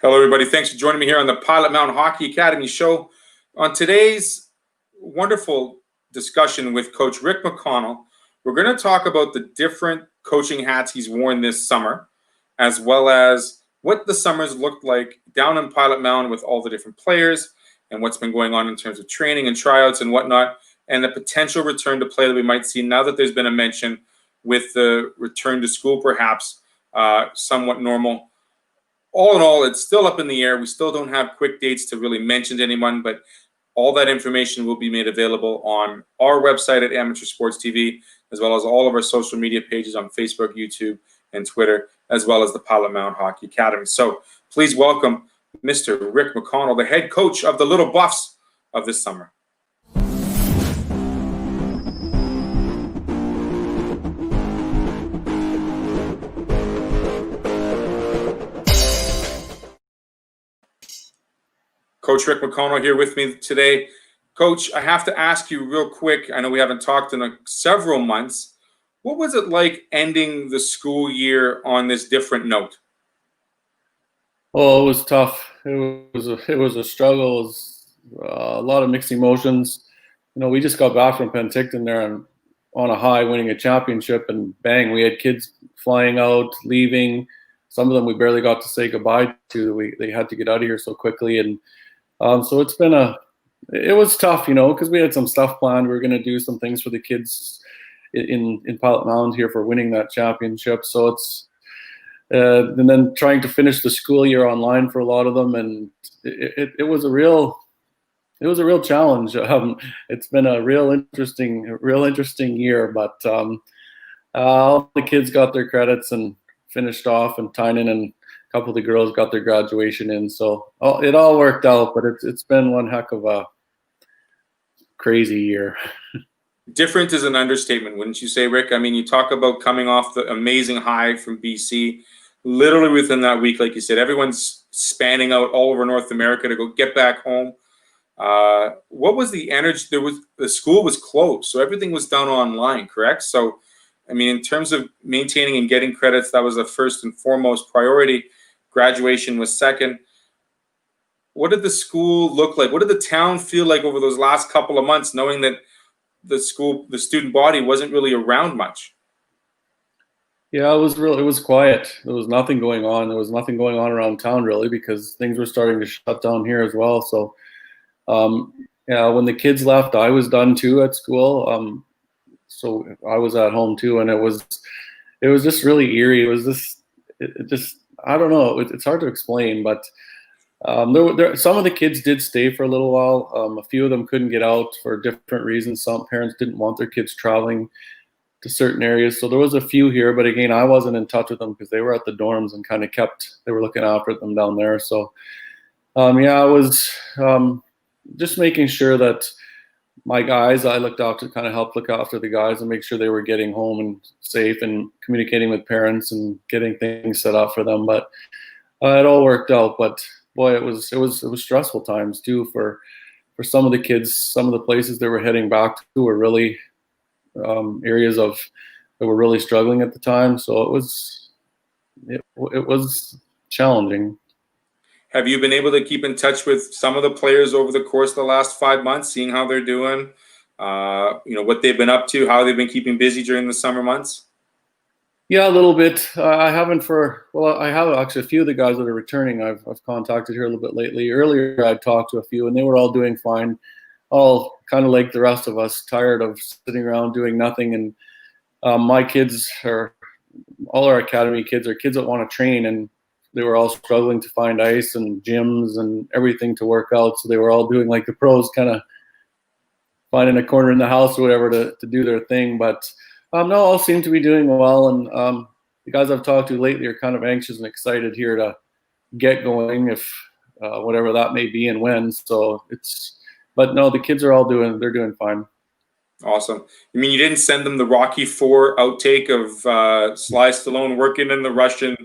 Hello, everybody. Thanks for joining me here on the Pilot-Mound Hockey-Academy show. On today's wonderful discussion with Coach Rick McConnell, we're going to talk about the different coaching hats he's worn this summer, as well as what the summers looked like down in Pilot-Mound with all the different players and what's been going on in terms of training and tryouts and whatnot, and the potential return to play that we might see now that there's been a mention with the return to school, perhaps somewhat normal. All in all, it's still up in the air. We still don't have quick dates to really mention to anyone, but all that information will be made available on our website at Amateur Sports TV, as well as all of our social media pages on Facebook, YouTube, and Twitter, as well as the Pilot-Mound Hockey Academy. So please welcome Mr. Rick McConnell, the head coach of the Little Buffs of this summer. Coach Rick McConnell here with me today. Coach, I have to ask you real quick. I know we haven't talked in several months. What was it like ending the school year on this different note? Oh, it was tough. It was a struggle. It was a lot of mixed emotions. You know, we just got back from Penticton there and on a high, winning a championship, and bang, we had kids flying out, leaving. Some of them we barely got to say goodbye to. They had to get out of here so quickly, and so it was tough, you know, because we had some stuff planned. We were going to do some things for the kids in Pilot-Mound here for winning that championship. So it's and then trying to finish the school year online for a lot of them, and it was a real challenge. It's been a real interesting year, but all the kids got their credits and finished off, and Tynan and a couple of the girls got their graduation in, so it all worked out. But it's been one heck of a crazy year. Different is an understatement, wouldn't you say, Rick? I mean, you talk about coming off the amazing high from BC. Literally within that week, like you said, everyone's spanning out all over North America to go get back home. What was the energy? The school was closed, so everything was done online, correct? So, I mean, in terms of maintaining and getting credits, that was the first and foremost priority. Graduation was second. What did the school look like? What did the town feel like over those last couple of months, knowing that the student body wasn't really around much? Yeah, it was quiet. There was nothing going on. There was nothing going on around town really, because things were starting to shut down here as well. So, yeah, when the kids left, I was done too at school. So I was at home too, and it was just really eerie. It was just I don't know. It's hard to explain, but some of the kids did stay for a little while. A few of them couldn't get out for different reasons. Some parents didn't want their kids traveling to certain areas, so there was a few here. But again, I wasn't in touch with them because they were at the dorms and kind of they were looking after them down there. So yeah, I was just making sure that my guys, I looked after, kind of helped look after the guys and make sure they were getting home and safe, and communicating with parents and getting things set up for them. But it all worked out. But boy, it was stressful times too for some of the kids. Some of the places they were heading back to were really areas that were really struggling at the time. So it was challenging. Have you been able to keep in touch with some of the players over the course of the last 5 months, seeing how they're doing, you know, what they've been up to, how they've been keeping busy during the summer months? Yeah, a little bit. I haven't I have actually a few of the guys that are returning. I've contacted here a little bit lately. Earlier, I talked to a few, and they were all doing fine. All kind of like the rest of us, tired of sitting around doing nothing. And my kids all our academy kids are kids that want to train, and they were all struggling to find ice and gyms and everything to work out. So they were all doing like the pros, kind of finding a corner in the house or whatever to do their thing. But no, all seem to be doing well. And the guys I've talked to lately are kind of anxious and excited here to get going, if whatever that may be and when. So but no, the kids are they're doing fine. Awesome. You mean you didn't send them the Rocky IV outtake of Sly Stallone working in the Russian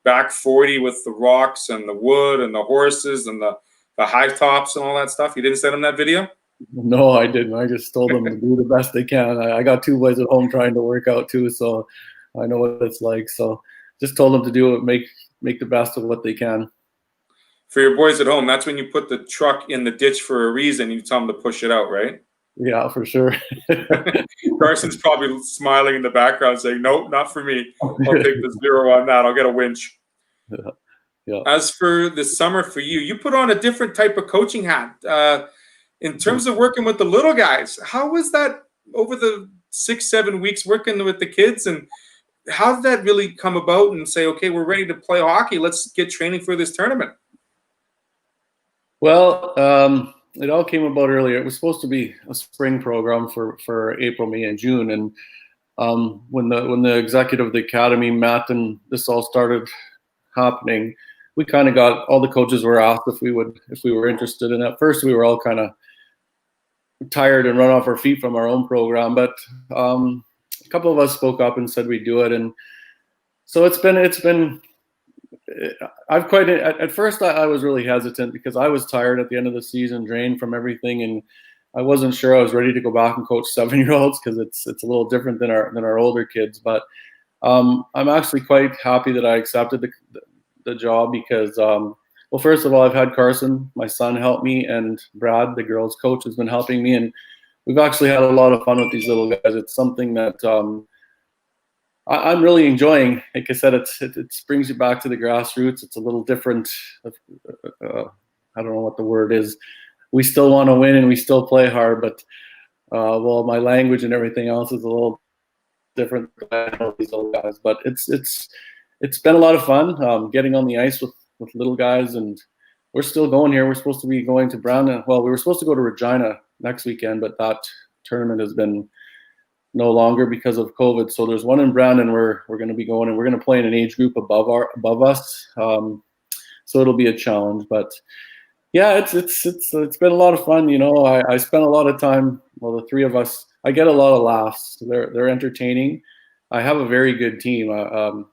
back 40 with the rocks and the wood and the horses and the high tops and all that stuff? You didn't send them that video? No, I didn't. I just told them to do the best they can. I got two boys at home trying to work out too, so I know what it's like. So just told them to do it, make the best of what they can. For your boys at home, that's when you put the truck in the ditch for a reason. You tell them to push it out, right? Yeah, for sure. Carson's probably smiling in the background saying, nope, not for me. I'll take the 0 on that. I'll get a winch. Yeah. Yeah. As for the summer for you, you put on a different type of coaching hat. In terms of working with the little guys, how was that over the 6-7 weeks working with the kids? And how did that really come about and say, okay, we're ready to play hockey. Let's get training for this tournament? Well, it all came about earlier. It was supposed to be a spring program for April, May, and June. And when the executive of the academy met and this all started happening, we kind of got, all the coaches were asked if we were interested. And at first we were all kind of tired and run off our feet from our own program, but a couple of us spoke up and said we'd do it. And so it's been at first I was really hesitant because I was tired at the end of the season, drained from everything, and I wasn't sure I was ready to go back and coach 7-year-olds because it's a little different than our older kids. But I'm actually quite happy that I accepted the job because well, first of all, I've had Carson, my son, help me, and Brad, the girls' coach, has been helping me, and we've actually had a lot of fun with these little guys. It's something that I'm really enjoying. Like I said, it brings you back to the grassroots. It's a little different. I don't know what the word is. We still want to win and we still play hard, but well, my language and everything else is a little different than these little guys. But it's been a lot of fun getting on the ice with little guys, and we're still going here. We're supposed to be going to Brandon. Well, we were supposed to go to Regina next weekend, but that tournament has been no longer because of COVID. So there's one in Brandon we're going to be going, and we're going to play in an age group above us. So it'll be a challenge, but yeah, it's been a lot of fun. You know, I spent a lot of time. Well, the three of us, I get a lot of laughs. They're entertaining. I have a very good team.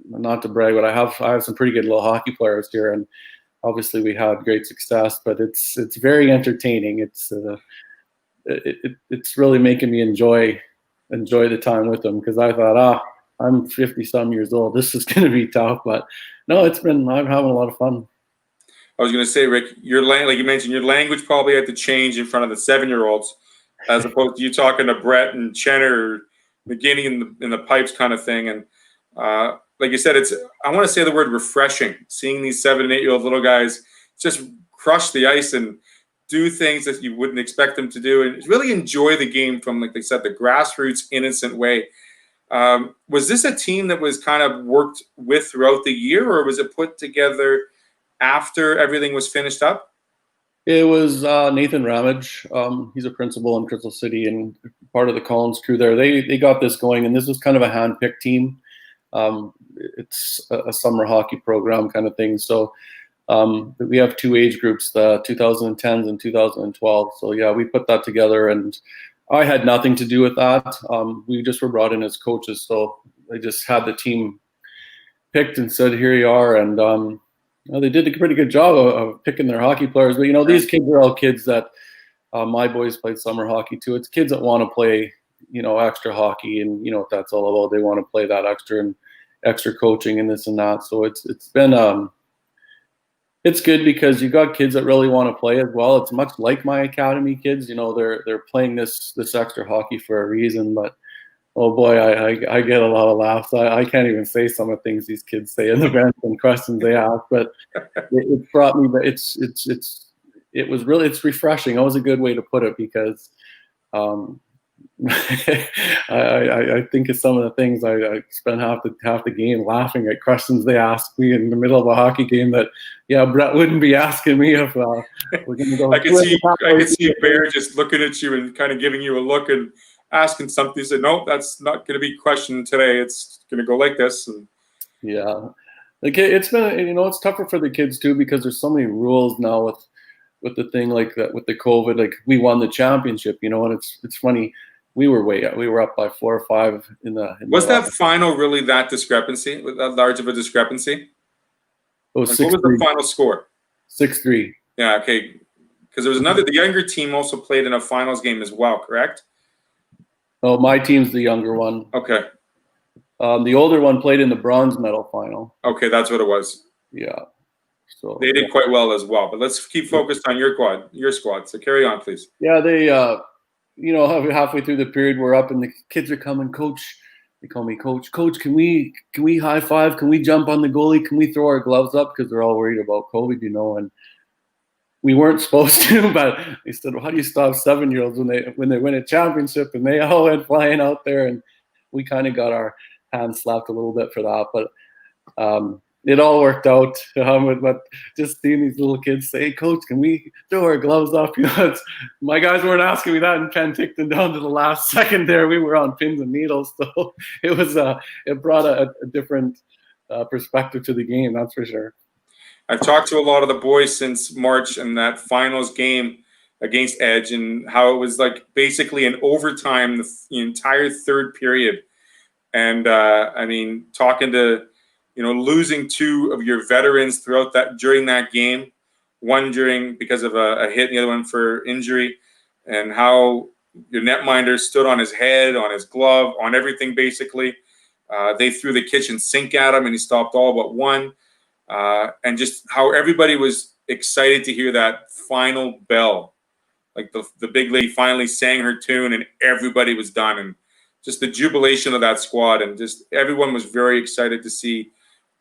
Not to brag, but I have some pretty good little hockey players here, and obviously we had great success. But it's very entertaining. It's really making me enjoy the time with them, because I thought, I'm 50-some years old. This is going to be tough, but no, I'm having a lot of fun. I was going to say, Rick, like you mentioned, your language probably had to change in front of the 7-year-olds, as opposed to you talking to Brett and Chenner, McGinney in the pipes kind of thing. And like you said, I want to say the word refreshing, seeing these 7- and 8-year-old little guys just crush the ice and do things that you wouldn't expect them to do, and really enjoy the game from, like they said, the grassroots, innocent way. Was this a team that was kind of worked with throughout the year, or was it put together after everything was finished up? It was Nathan Ramage. He's a principal in Crystal City and part of the Collins crew there. They got this going, and this was kind of a hand-picked team. It's a summer hockey program kind of thing. So we have 2 age groups, the 2010s and 2012. So yeah, we put that together, and I had nothing to do with that. We just were brought in as coaches. So they just had the team picked and said, here you are. And they did a pretty good job of picking their hockey players. But, these kids are all kids that my boys played summer hockey too. It's kids that want to play, extra hockey, and what that's all about. They want to play that extra and extra coaching and this and that. So it's been it's good because you got kids that really want to play as well. It's much like my academy kids. They're playing this extra hockey for a reason. But oh boy, I get a lot of laughs. I can't even say some of the things these kids say in the bench and questions they ask. But it brought me. It's refreshing. That was a good way to put it, because I think of some of the things I spent half the game laughing at questions they asked me in the middle of a hockey game that, Brett wouldn't be asking me if we're going to go. I could see Bear just looking at you and kind of giving you a look and asking something. He said, "No, that's not going to be questioned today. It's going to go like this." And yeah, like it's been, it's tougher for the kids too, because there's so many rules now with the thing like that, with the COVID. Like, we won the championship, and it's funny. We were up by 4 or 5 in the. Was that final really that discrepancy? That large of a discrepancy? It was what was the final score? 6-3. Yeah, okay. Because there was the younger team also played in a finals game as well, correct? Oh, my team's the younger one. Okay. The older one played in the bronze medal final. Okay, that's what it was. Yeah. So they did quite well as well. But let's keep focused on your squad. So carry on, please. Yeah, they, halfway through the period, we're up and the kids are coming. Coach, they call me Coach. Coach, can we high five? Can we jump on the goalie? Can we throw our gloves up? Because they're all worried about COVID, and we weren't supposed to. But they said, well, how do you stop 7-year-olds when they win a championship? And they all went flying out there, and we kind of got our hands slapped a little bit for that. But it all worked out. But just seeing these little kids say, hey, Coach, can we throw our gloves up? My guys weren't asking me that, and Ken ticked them down to the last second there. We were on pins and needles. So it brought a different perspective to the game, that's for sure. I've talked to a lot of the boys since March and that finals game against Edge, and how it was like basically an overtime the entire third period. And talking to losing 2 of your veterans during that game, one because of a hit, and the other one for injury, and how your netminder stood on his head, on his glove, on everything basically. They threw the kitchen sink at him, and he stopped all but one. And just how everybody was excited to hear that final bell, like the big lady finally sang her tune, and everybody was done, and just the jubilation of that squad, and just everyone was very excited to see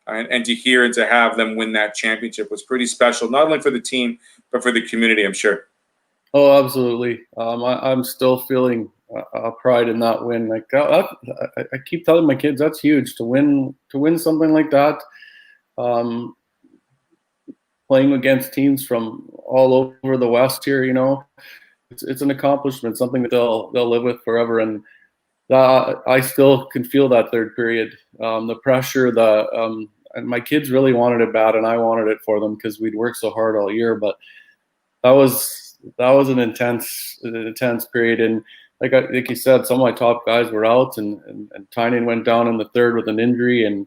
and to hear and to have them win that championship was pretty special, not only for the team but for the community, I'm sure. Oh, absolutely. I'm still feeling pride in that win. Like I keep telling my kids, that's huge to win something like that. Playing against teams from all over the West here, it's an accomplishment, something that they'll live with forever. And I still can feel that third period, the pressure, and my kids really wanted it bad, and I wanted it for them because we'd worked so hard all year. But that was an intense period. And like you said, some of my top guys were out, and Tynan went down in the third with an injury, and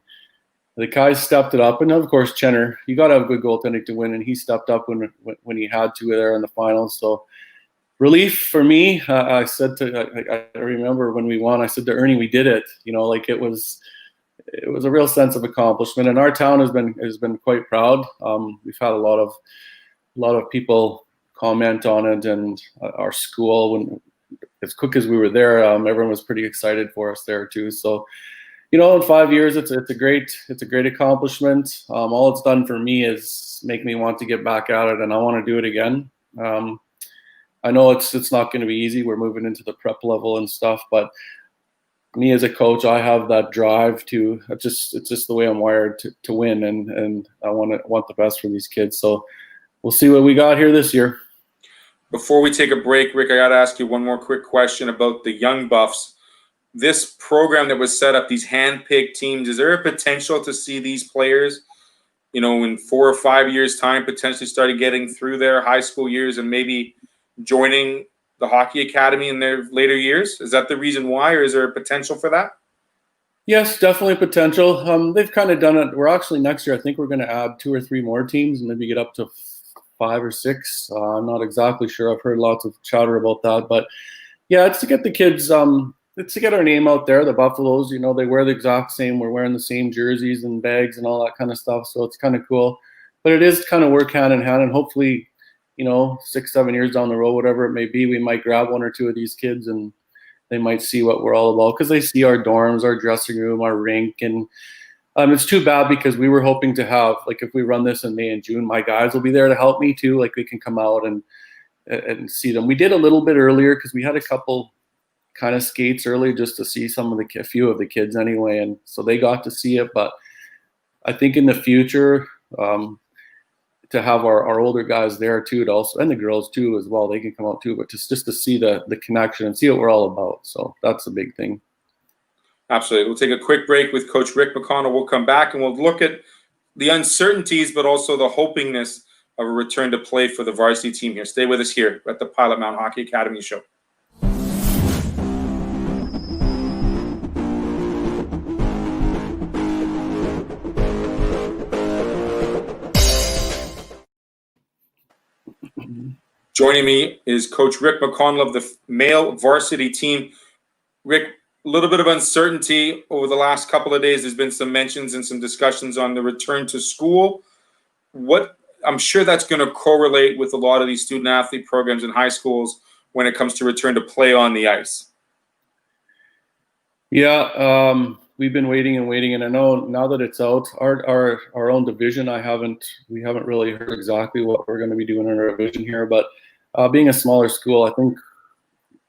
the guys stepped it up. And of course, Chenner, you got to have a good goaltending to win, and he stepped up when he had to there in the finals. So relief for me. I remember when we won, I said to Ernie, we did it. It was a real sense of accomplishment, and our town has been quite proud. We've had a lot of people comment on it, and our school, when as quick as we were there, everyone was pretty excited for us there too. So, in 5 years, it's a great accomplishment. All it's done for me is make me want to get back at it, and I want to do it again. I know it's not going to be easy. We're moving into the prep level and stuff, but me as a coach, I have that drive to. It's just the way I'm wired to win, and I want the best for these kids. So we'll see what we got here this year. Before we take a break, Rick, I got to ask you one more quick question about the Young Buffs. This program that was set up, these hand-picked teams, is there a potential to see these players, in 4 or 5 years' time, potentially starting getting through their high school years and maybe joining the hockey academy in their later years? Is that the reason why, or is there a potential for that? Yes, definitely potential. They've kind of done it. We're actually next year, I think we're going to add 2 or 3 more teams and maybe get up to 5 or 6. I'm not exactly sure. I've heard lots of chatter about that, but yeah, it's to get the kids, it's to get our name out there. The Buffaloes, they wear the exact same. We're wearing the same jerseys and bags and all that kind of stuff. So it's kind of cool, but it is kind of work hand in hand, and hopefully, 6, 7 years down the road, whatever it may be, we might grab 1 or 2 of these kids and they might see what we're all about, because they see our dorms, our dressing room, our rink. And it's too bad, because we were hoping to have, like, if we run this in May and June, my guys will be there to help me too. Like, we can come out and see them. We did a little bit earlier because we had a couple kind of skates early just to see a few of the kids anyway. And so they got to see it. But I think in the future, to have our older guys there too, and the girls too as well, they can come out too, but just to see the connection and see what we're all about. So that's a big thing. Absolutely. We'll take a quick break with Coach Rick McConnell. We'll come back and we'll look at the uncertainties, but also the hopingness of a return to play for the varsity team here. Stay with us here at the Pilot-Mound Hockey-Academy show. Joining me is Coach Rick McConnell of the male varsity team. Rick, a little bit of uncertainty over the last couple of days. There's been some mentions and some discussions on the return to school. what I'm sure that's going to correlate with a lot of these student athlete programs in high schools when it comes to return to play on the ice. Yeah, we've been waiting, and I know now that it's out, our own division, we haven't really heard exactly what we're going to be doing in our division here. But being a smaller school, I think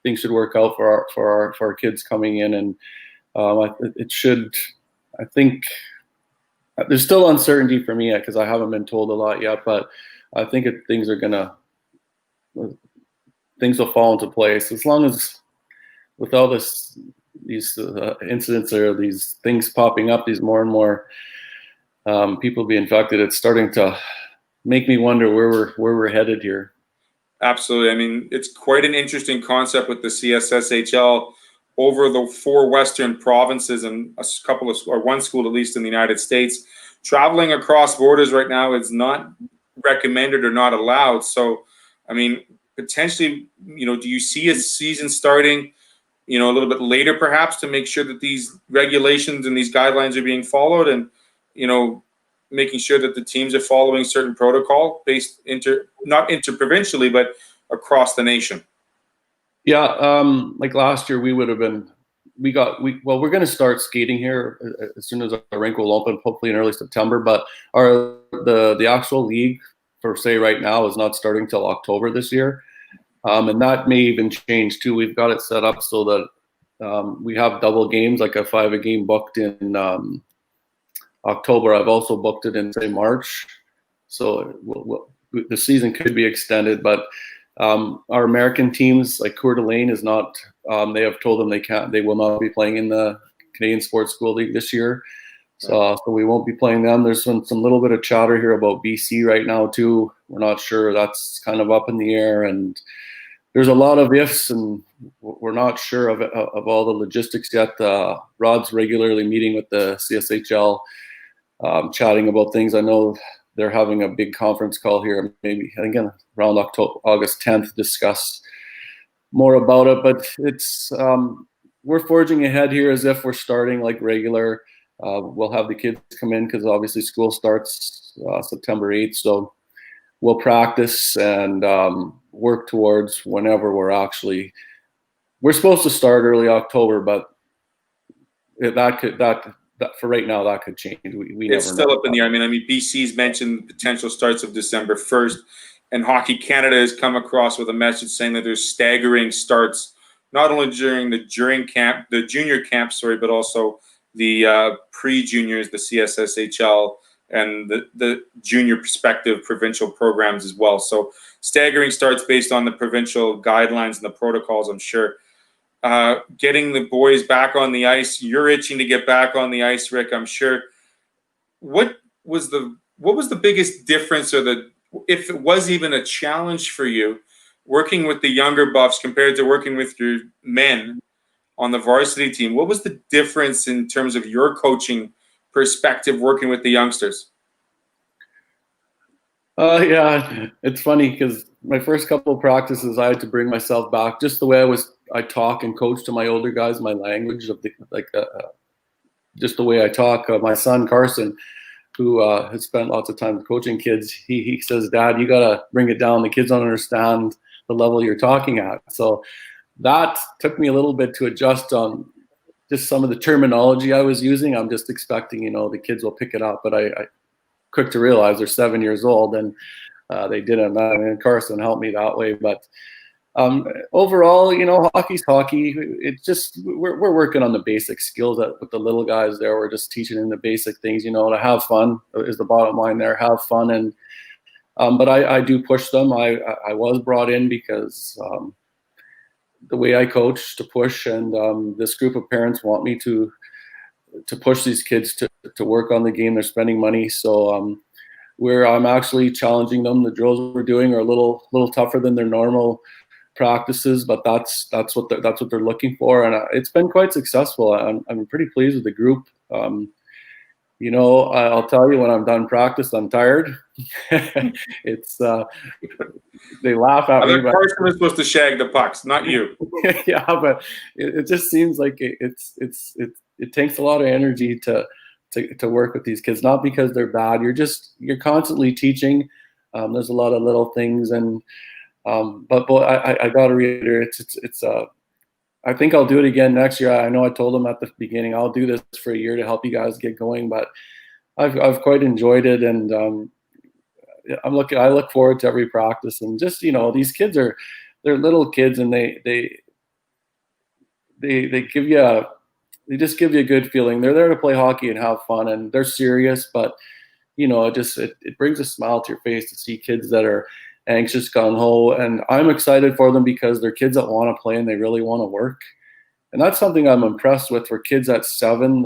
things should work out for our kids coming in, and it should. I think there's still uncertainty for me because I haven't been told a lot yet, but I think things will fall into place as long as with all these incidents or these things popping up, these more and more people be infected. It's starting to make me wonder where we're headed here. Absolutely. I mean, it's quite an interesting concept with the CSSHL over the 4 Western provinces and one school at least in the United States. Traveling across borders right now is not recommended or not allowed. So, I mean, potentially, do you see a season starting, a little bit later perhaps to make sure that these regulations and these guidelines are being followed and, making sure that the teams are following certain protocol based not interprovincially, but across the nation? Yeah, like last year, we're going to start skating here as soon as our rink will open, hopefully in early September. But the actual league, for say right now, is not starting till October this year, and that may even change too. We've got it set up so that we have double games, like if I have a game booked in October, I've also booked it in say March, so the season could be extended, but. Our American teams, like Coeur d'Alene, is not. They have told them they will not be playing in the Canadian Sports School League this year, so we won't be playing them. There's some little bit of chatter here about BC right now too. We're not sure. That's kind of up in the air, and there's a lot of ifs, and we're not sure of all the logistics yet. Rod's regularly meeting with the CSHL, chatting about things. I know they're having a big conference call here, maybe again around August 10th, discuss more about it. But it's we're forging ahead here as if we're starting like regular. We'll have the kids come in because obviously school starts September 8th, so we'll practice and work towards whenever we're supposed to start early October, but that for right now, that could change. We It's never still know. up in the air. I mean, BC's mentioned potential starts of December 1st, and Hockey Canada has come across with a message saying that there's staggering starts, not only during the junior camp, but also the pre-juniors, the CSSHL, and the junior prospective provincial programs as well. So staggering starts based on the provincial guidelines and the protocols, I'm sure. Getting the boys back on the ice. You're itching to get back on the ice, Rick, I'm sure. What was the biggest difference, or if it was even a challenge for you, working with the younger buffs compared to working with your men on the varsity team? What was the difference in terms of your coaching perspective working with the youngsters? Yeah, it's funny because my first couple of practices, I had to bring myself back just the way I talk and coach to my older guys, my language of just the way I talk. My son Carson, who has spent lots of time coaching kids, he says, "Dad, you gotta bring it down. The kids don't understand the level you're talking at." So that took me a little bit to adjust on just some of the terminology I was using. I'm just expecting, the kids will pick it up, but I quick to realize they're 7 years old and they didn't. And Carson helped me that way. But overall, hockey's hockey. It's just we're working on the basic skills with the little guys there. We're just teaching them the basic things, to have fun is the bottom line there. Have fun. And but I do push them. I was brought in because the way I coach to push, and this group of parents want me to push these kids to work on the game. They're spending money, so I'm actually challenging them. The drills we're doing are a little tougher than their normal practices, but that's what they're looking for, and it's been quite successful. I'm pretty pleased with the group. I'll tell you, when I'm done practice, I'm tired. It's they laugh at me. Carson was supposed to shag the pucks, not you. Yeah, but it just seems like it takes a lot of energy to to work with these kids, not because they're bad. You're constantly teaching. There's a lot of little things, and but boy, I got to reiterate, I think I'll do it again next year. I know I told them at the beginning I'll do this for a year to help you guys get going, but I've quite enjoyed it, and I look forward to every practice. And just, these kids they're little kids, and they give you they just give you a good feeling. They're there to play hockey and have fun, and they're serious, but it brings a smile to your face to see kids that are anxious, gung-ho, and I'm excited for them because they're kids that want to play and they really want to work. And that's something I'm impressed with for kids at 7.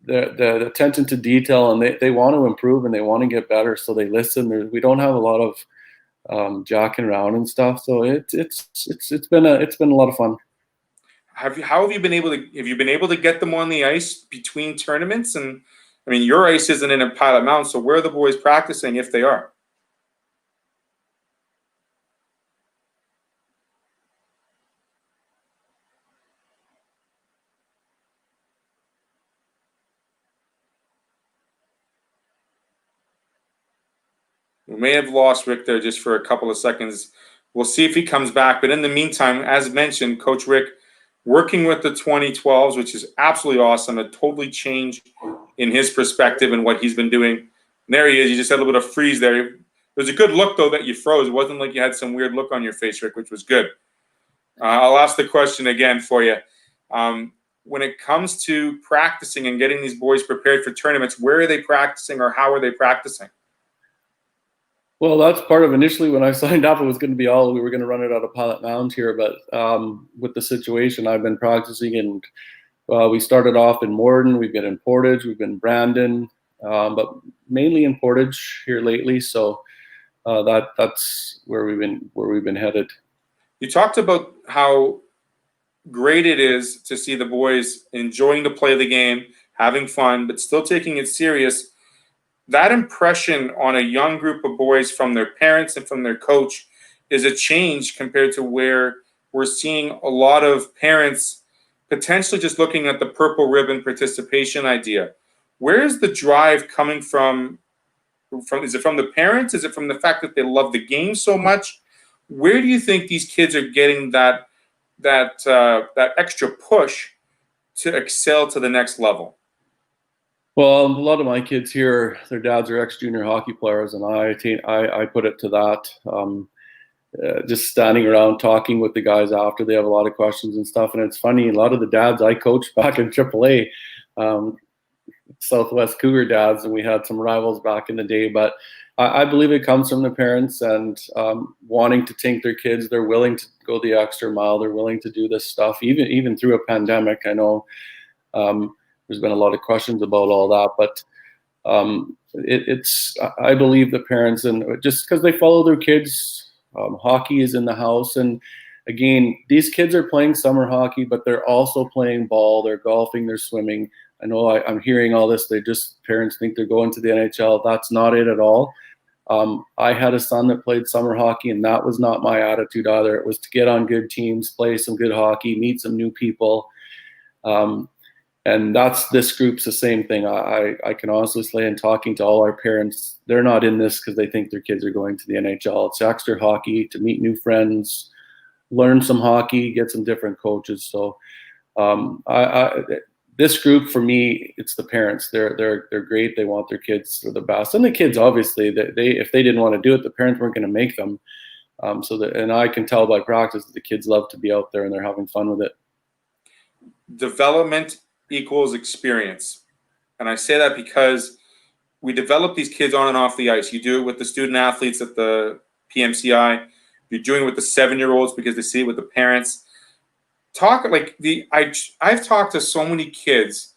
The attention to detail, and they want to improve and they want to get better, so they listen. We don't have a lot of jacking around and stuff, so it's been a lot of fun. How have you been able to get them on the ice between tournaments? And I mean, your ice isn't in a Pilot-Mound, so where are the boys practicing if they are? We may have lost Rick there just for a couple of seconds. We'll see if he comes back. But in the meantime, as mentioned, Coach Rick working with the 2012s, which is absolutely awesome, a totally change in his perspective and what he's been doing. And there he is. You just had a little bit of freeze there. It was a good look, though, that you froze. It wasn't like you had some weird look on your face, Rick, which was good. I'll ask the question again for you. When it comes to practicing and getting these boys prepared for tournaments, where are they practicing or how are they practicing? Well, that's part of initially when I signed up, it was going to be we were going to run it out of Pilot-Mound here. But with the situation, I've been practicing, and we started off in Morden. We've been in Portage. We've been in Brandon, but mainly in Portage here lately. So that's where we've been headed. You talked about how great it is to see the boys enjoying to play the game, having fun, but still taking it serious. That impression on a young group of boys from their parents and from their coach is a change compared to where we're seeing a lot of parents potentially just looking at the purple ribbon participation idea. Where is the drive coming from? Is it from the parents? Is it from the fact that they love the game so much? Where do you think these kids are getting that extra push to excel to the next level? Well, a lot of my kids here, their dads are ex-junior hockey players, and I put it to that. Just standing around talking with the guys after, they have a lot of questions and stuff. And it's funny, a lot of the dads I coached back in AAA, Southwest Cougar dads, and we had some rivals back in the day. But I believe it comes from the parents and wanting to take their kids. They're willing to go the extra mile. They're willing to do this stuff, even through a pandemic. I know there's been a lot of questions about all that, but I believe the parents, and just because they follow their kids, hockey is in the house. And again, these kids are playing summer hockey, but they're also playing ball, they're golfing, they're swimming. I know I'm hearing all this. Parents think they're going to the NHL. That's not it at all. I had a son that played summer hockey, and that was not my attitude either. It was to get on good teams, play some good hockey, meet some new people. And this group's the same thing. I can honestly say, in talking to all our parents, they're not in this because they think their kids are going to the NHL. It's extra hockey to meet new friends, learn some hockey, get some different coaches. So this group, for me, it's the parents. They're great. They want their kids for the best, and the kids, obviously, if they didn't want to do it, the parents weren't going to make them. And I can tell by practice that the kids love to be out there and they're having fun with it. Development equals experience. And I say that because we develop these kids on and off the ice. You do it with the student athletes at the PMCI. You're doing it with the 7-year-olds because they see it with the parents. I've talked to so many kids,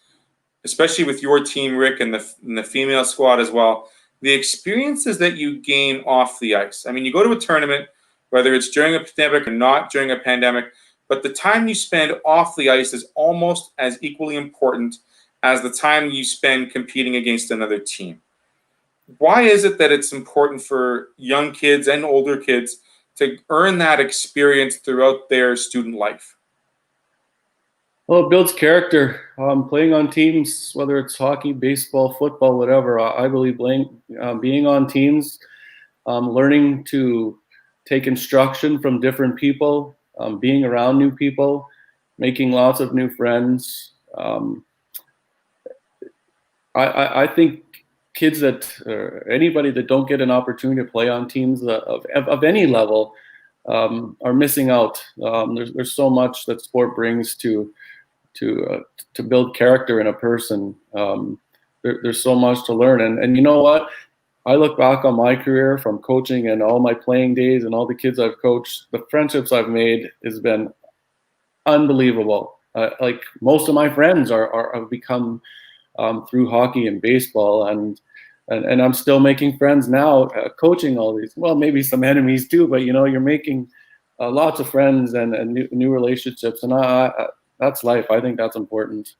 especially with your team, Rick, and the female squad as well. The experiences that you gain off the ice. I mean, you go to a tournament, whether it's during a pandemic or not during a pandemic, but the time you spend off the ice is almost as equally important as the time you spend competing against another team. Why is it that it's important for young kids and older kids to earn that experience throughout their student life? Well, it builds character. Playing on teams, whether it's hockey, baseball, football, whatever. I believe being on teams, learning to take instruction from different people, being around new people, making lots of new friends. I think kids anybody that don't get an opportunity to play on teams of any level are missing out. There's so much that sport brings to build character in a person. There's so much to learn, and you know what? I look back on my career from coaching and all my playing days and all the kids I've coached. The friendships I've made has been unbelievable. Like most of my friends have become through hockey and baseball, and I'm still making friends now, coaching all these. Well, maybe some enemies too, but you're making lots of friends and new relationships, and that's life. I think that's important.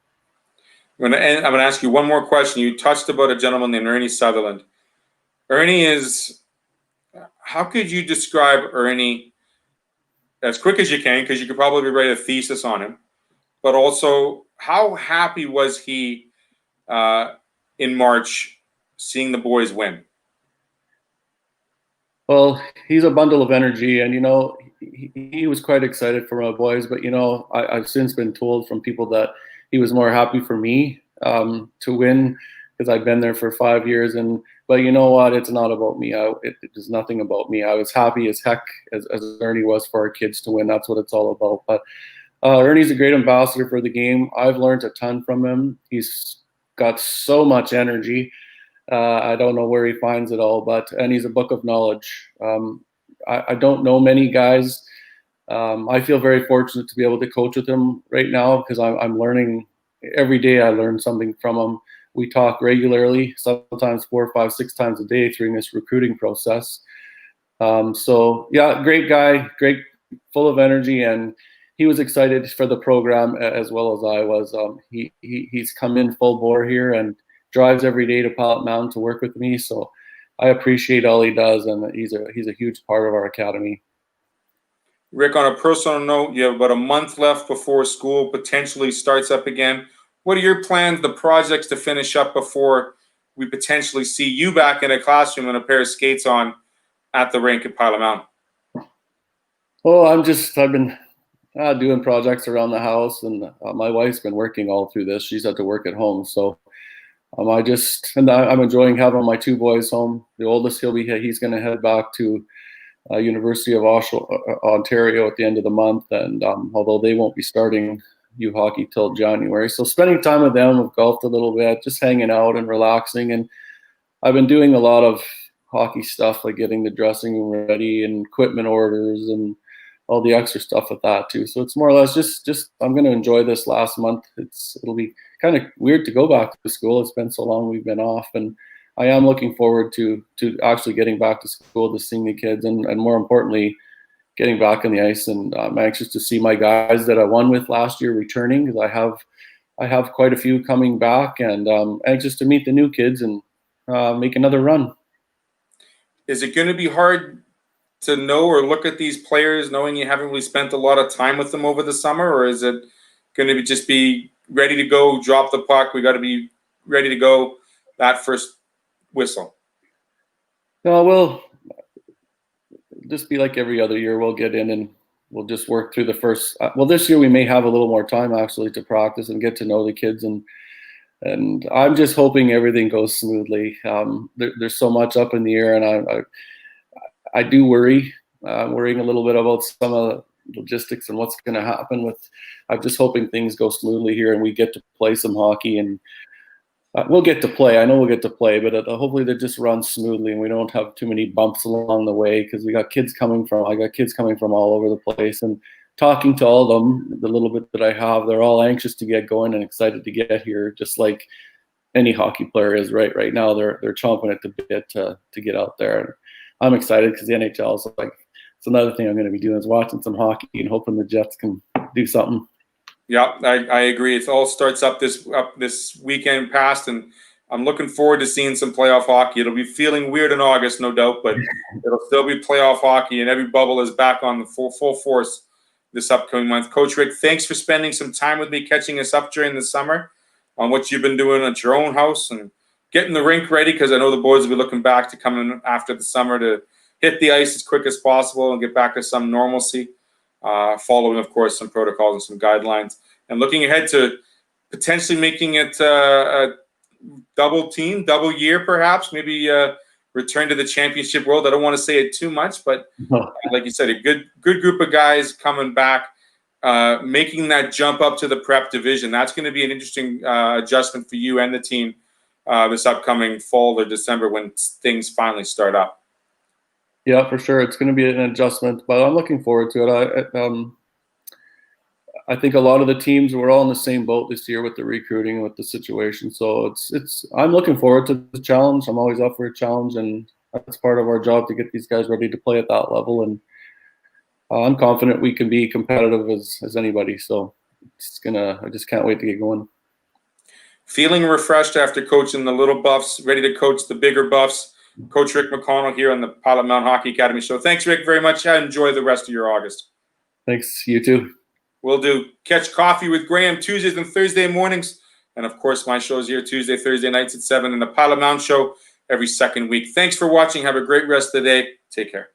I'm going to ask you one more question. You touched about a gentleman named Ernie Sutherland. Ernie is, how could you describe Ernie as quick as you can, because you could probably write a thesis on him, but also how happy was he in March seeing the boys win? Well, he's a bundle of energy, and he was quite excited for my boys. But I've since been told from people that he was more happy for me to win, because I've been there for 5 years. But you know what? It's not about me. It is nothing about me. I was happy as heck as Ernie was for our kids to win. That's what it's all about. But Ernie's a great ambassador for the game. I've learned a ton from him. He's got so much energy. I don't know where he finds it all, and he's a book of knowledge. I don't know many guys. I feel very fortunate to be able to coach with him right now, because I'm learning every day. I learn something from him. We talk regularly, sometimes 4, 5, 6 times a day during this recruiting process. So yeah, great guy, great, full of energy, and he was excited for the program as well as I was. He's come in full bore here and drives every day to Pilot-Mound to work with me. So I appreciate all he does, and he's a huge part of our academy. Rick, on a personal note, you have about a month left before school potentially starts up again. What are your plans, the projects to finish up before we potentially see you back in a classroom and a pair of skates on at the rink at Pilot-Mound? Oh, I've been doing projects around the house, and my wife's been working all through this. She's had to work at home, so I'm enjoying having my 2 boys home. The oldest, he's going to head back to University of Ontario at the end of the month, and although they won't be starting U hockey till January, so spending time with them, we've golfed a little bit, just hanging out and relaxing. And I've been doing a lot of hockey stuff, like getting the dressing room ready and equipment orders and all the extra stuff with that too. So it's more or less just I'm going to enjoy this last month. It'll be kind of weird to go back to school. It's been so long we've been off, and I am looking forward to actually getting back to school, to seeing the kids, and more importantly, getting back on the ice. And I'm anxious to see my guys that I won with last year returning, because I have quite a few coming back, and anxious to meet the new kids and make another run. Is it going to be hard to know or look at these players knowing you haven't really spent a lot of time with them over the summer, or is it going to just be ready to go, drop the puck, we got to be ready to go that first whistle? No, we'll just be like every other year. We'll get in and we'll just work through the first. This year we may have a little more time actually to practice and get to know the kids, and I'm just hoping everything goes smoothly. There's so much up in the air, and I do worry. Worrying a little bit about some of the logistics and what's going to happen. I'm just hoping things go smoothly here and we get to play some hockey, and we'll get to play. I know we'll get to play, but hopefully they just run smoothly and we don't have too many bumps along the way, because I got kids coming from all over the place, and talking to all of them, the little bit that I have, they're all anxious to get going and excited to get here, just like any hockey player is right now. They're chomping at the bit to get out there. And I'm excited because the NHL is it's another thing I'm going to be doing, is watching some hockey and hoping the Jets can do something. Yeah, I agree. It all starts up this weekend past, and I'm looking forward to seeing some playoff hockey. It'll be feeling weird in August, no doubt, but it'll still be playoff hockey, and every bubble is back on the full force this upcoming month. Coach Rick, thanks for spending some time with me, catching us up during the summer on what you've been doing at your own house and getting the rink ready, because I know the boys will be looking back to coming after the summer to hit the ice as quick as possible and get back to some normalcy, following, of course, some protocols and some guidelines, and looking ahead to potentially making it a double team, double year perhaps, maybe return to the championship world. I don't want to say it too much, but like you said, a good group of guys coming back, making that jump up to the prep division. That's going to be an interesting adjustment for you and the team this upcoming fall or December when things finally start up. Yeah, for sure. It's going to be an adjustment, but I'm looking forward to it. I think a lot of the teams were all in the same boat this year with the recruiting, with the situation. So I'm looking forward to the challenge. I'm always up for a challenge, and that's part of our job to get these guys ready to play at that level. And I'm confident we can be competitive as anybody. So I just can't wait to get going. Feeling refreshed after coaching the little buffs, ready to coach the bigger buffs. Coach Rick McConnell here on the Pilot-Mound Hockey-Academy show. Thanks, Rick, very much. Enjoy the rest of your August. Thanks. You too. We'll do Catch Coffee with Graham Tuesdays and Thursday mornings. And, of course, my show's here Tuesday, Thursday nights at 7, and the Pilot-Mound show every second week. Thanks for watching. Have a great rest of the day. Take care.